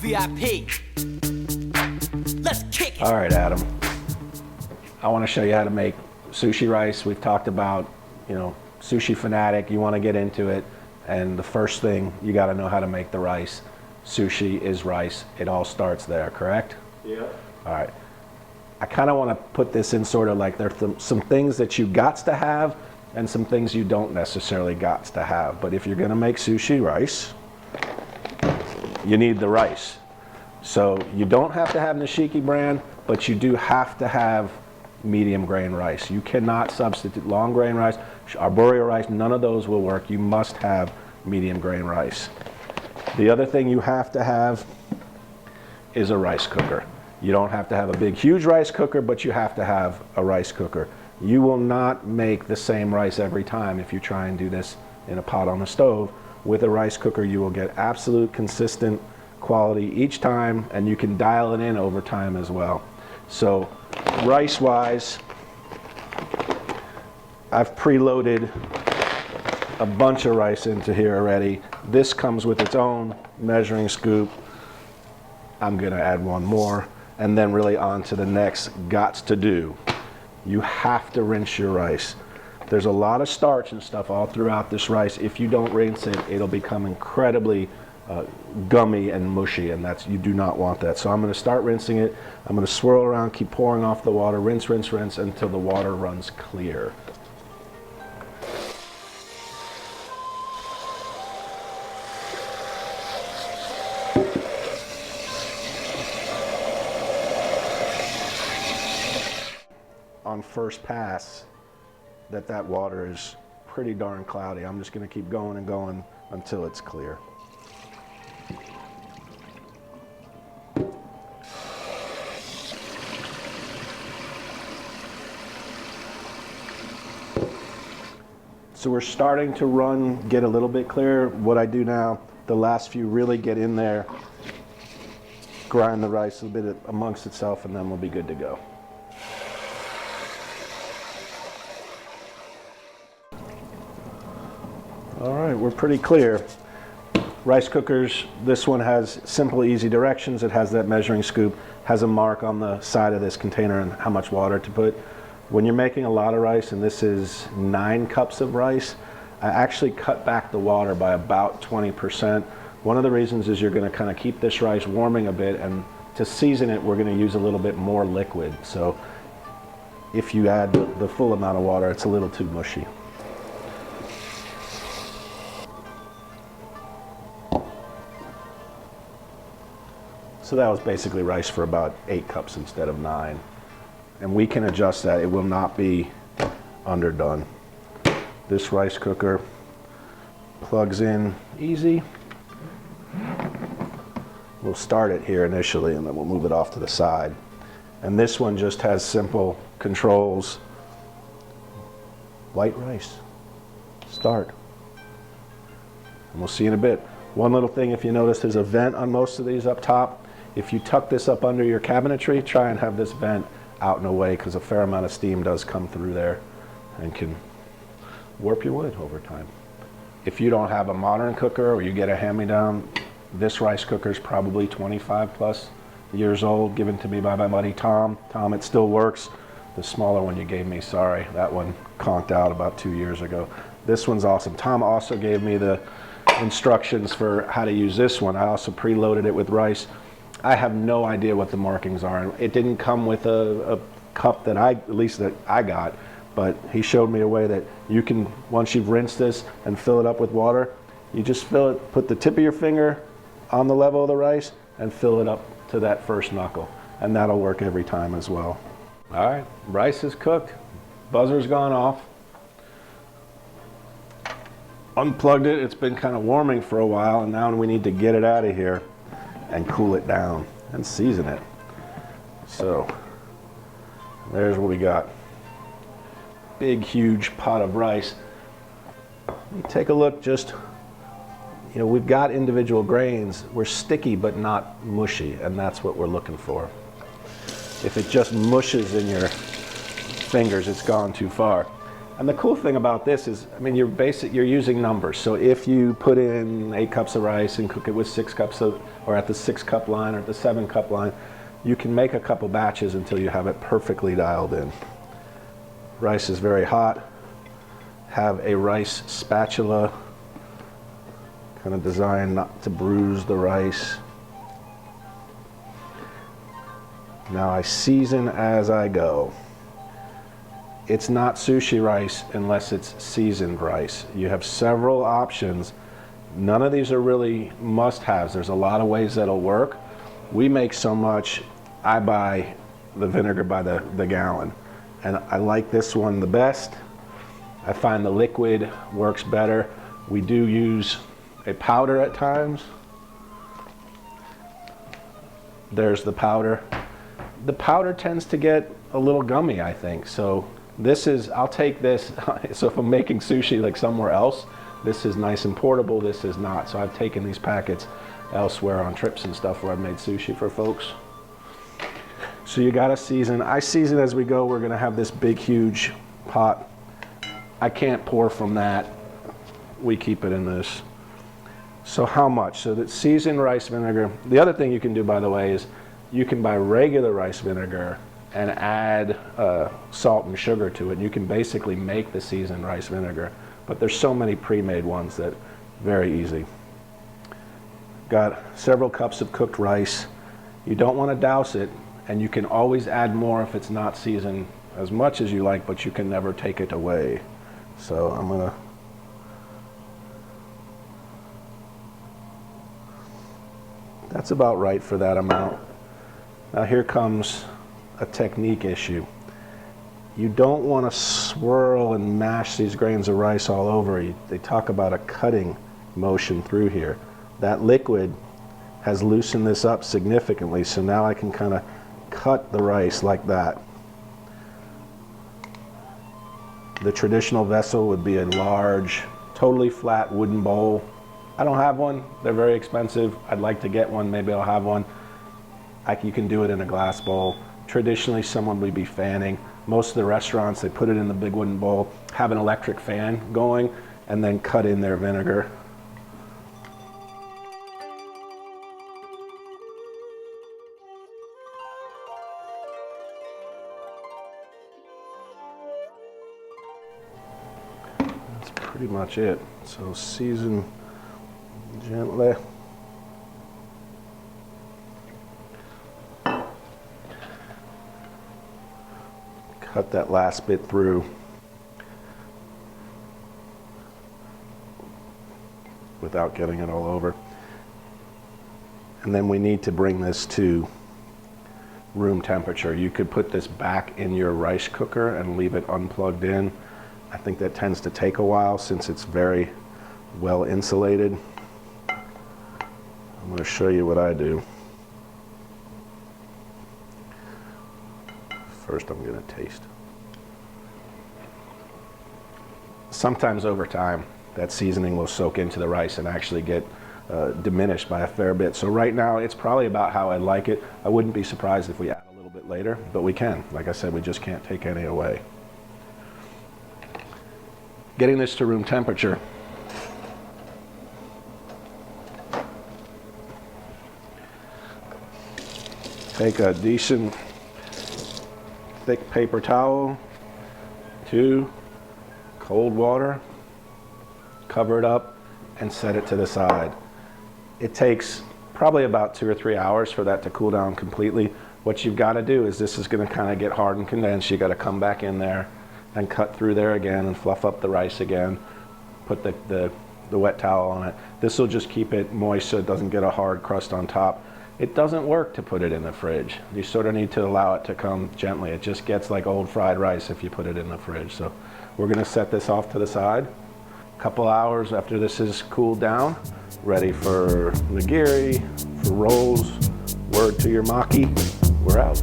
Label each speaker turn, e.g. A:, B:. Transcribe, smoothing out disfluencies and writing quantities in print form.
A: VIP. Let's kick it.
B: All right, Adam. I want to show you how to make sushi rice. We've talked about, sushi fanatic. You want to get into it. And the first thing, you got to know how to make the rice. Sushi is rice. It all starts there, correct?
C: Yeah.
B: All right. I kind of want to put this in sort of like there's some things that you got to have and some things you don't necessarily got to have. But if you're going to make sushi rice, you need the rice. So you don't have to have Nishiki brand, but you do have to have medium grain rice. You cannot substitute long grain rice, arborio rice, none of those will work. You must have medium grain rice. The other thing you have to have is a rice cooker. You don't have to have a big, huge rice cooker, but you have to have a rice cooker. You will not make the same rice every time if you try and do this in a pot on the stove. With a rice cooker, you will get absolute consistent quality each time, and you can dial it in over time as well. So rice-wise, I've preloaded a bunch of rice into here already. This comes with its own measuring scoop. I'm gonna add one more, and then really on to the next gots to do. You have to rinse your rice. There's a lot of starch and stuff all throughout this rice. If you don't rinse it, it'll become incredibly gummy and mushy, and you do not want that. So I'm gonna start rinsing it. I'm gonna swirl around, keep pouring off the water, rinse, rinse, rinse until the water runs clear. On first pass, that water is pretty darn cloudy. I'm just gonna keep going and going until it's clear. So we're starting to get a little bit clearer. What I do now, the last few really get in there, grind the rice a bit amongst itself, and then we'll be good to go. All right, we're pretty clear. Rice cookers, this one has simple, easy directions. It has that measuring scoop, has a mark on the side of this container and how much water to put. When you're making a lot of rice, and this is 9 cups of rice, I actually cut back the water by about 20%. One of the reasons is you're gonna kind of keep this rice warming a bit, and to season it, we're gonna use a little bit more liquid. So if you add the full amount of water, it's a little too mushy. So that was basically rice for about 8 cups instead of 9. And we can adjust that. It will not be underdone. This rice cooker plugs in easy. We'll start it here initially, and then we'll move it off to the side. And this one just has simple controls. White rice, start. And we'll see in a bit. One little thing, if you notice, there's a vent on most of these up top. If you tuck this up under your cabinetry, try and have this vent out and away, because a fair amount of steam does come through there and can warp your wood over time. If you don't have a modern cooker or you get a hand-me-down, this rice cooker is probably 25 plus years old, given to me by my buddy Tom. Tom, it still works. The smaller one you gave me, sorry, that one conked out about 2 years ago. This one's awesome. Tom also gave me the instructions for how to use this one. I also preloaded it with rice. I have no idea what the markings are. It didn't come with a cup that at least that I got, but he showed me a way that you can, once you've rinsed this and fill it up with water, you just fill it, put the tip of your finger on the level of the rice and fill it up to that first knuckle. And that'll work every time as well. All right, rice is cooked. Buzzer's gone off. Unplugged it, it's been kind of warming for a while, and now we need to get it out of here and cool it down and season it. So there's what we got. Big, huge pot of rice. You take a look, just, we've got individual grains. We're sticky but not mushy, and that's what we're looking for. If it just mushes in your fingers, it's gone too far. And the cool thing about this is, I mean, you're using numbers. So if you put in 8 cups of rice and cook it with 6 cups of, or at the 6 cup line or at the 7 cup line, you can make a couple batches until you have it perfectly dialed in. Rice is very hot. Have a rice spatula, kind of designed not to bruise the rice. Now I season as I go. It's not sushi rice unless it's seasoned rice. You have several options. None of these are really must-haves. There's a lot of ways that'll work. We make so much, I buy the vinegar by the gallon. And I like this one the best. I find the liquid works better. We do use a powder at times. There's the powder. The powder tends to get a little gummy, I think. So this is, I'll take this, so if I'm making sushi like somewhere else, this is nice and portable, this is not. So I've taken these packets elsewhere on trips and stuff where I've made sushi for folks. So you gotta season. I season as we go. We're gonna have this big, huge pot. I can't pour from that. We keep it in this. So how much? So that seasoned rice vinegar. The other thing you can do, by the way, is you can buy regular rice vinegar and add salt and sugar to it. You can basically make the seasoned rice vinegar, but there's so many pre-made ones that very easy. Got several cups of cooked rice. You don't want to douse it, and you can always add more if it's not seasoned as much as you like, but you can never take it away. So I'm gonna that's about right for that amount. Now here comes a technique issue. You don't want to swirl and mash these grains of rice all over. They talk about a cutting motion through here. That liquid has loosened this up significantly, so now I can kind of cut the rice like that. The traditional vessel would be a large, totally flat wooden bowl. I don't have one. They're very expensive. I'd like to get one. Maybe I'll have one. You can do it in a glass bowl. Traditionally, someone would be fanning. Most of the restaurants, they put it in the big wooden bowl, have an electric fan going, and then cut in their vinegar. That's pretty much it. So season gently. Cut that last bit through. Without getting it all over. And then we need to bring this to room temperature. You could put this back in your rice cooker and leave it unplugged in. I think that tends to take a while since it's very well insulated. I'm going to show you what I do. First, I'm going to taste. Sometimes over time, that seasoning will soak into the rice and actually get diminished by a fair bit. So right now, it's probably about how I like it. I wouldn't be surprised if we add a little bit later, but we can. Like I said, we just can't take any away. Getting this to room temperature. Take a decent thick paper towel to cold water, cover it up, and set it to the side. It takes probably about 2 or 3 hours for that to cool down completely. What you've got to do is this is going to kind of get hard and condensed. You got to come back in there and cut through there again and fluff up the rice again. Put the wet towel on it. This will just keep it moist so it doesn't get a hard crust on top. It doesn't work to put it in the fridge. You sort of need to allow it to come gently. It just gets like old fried rice if you put it in the fridge. So we're going to set this off to the side. A couple hours after this is cooled down, ready for nigiri, for rolls. Word to your maki. We're out.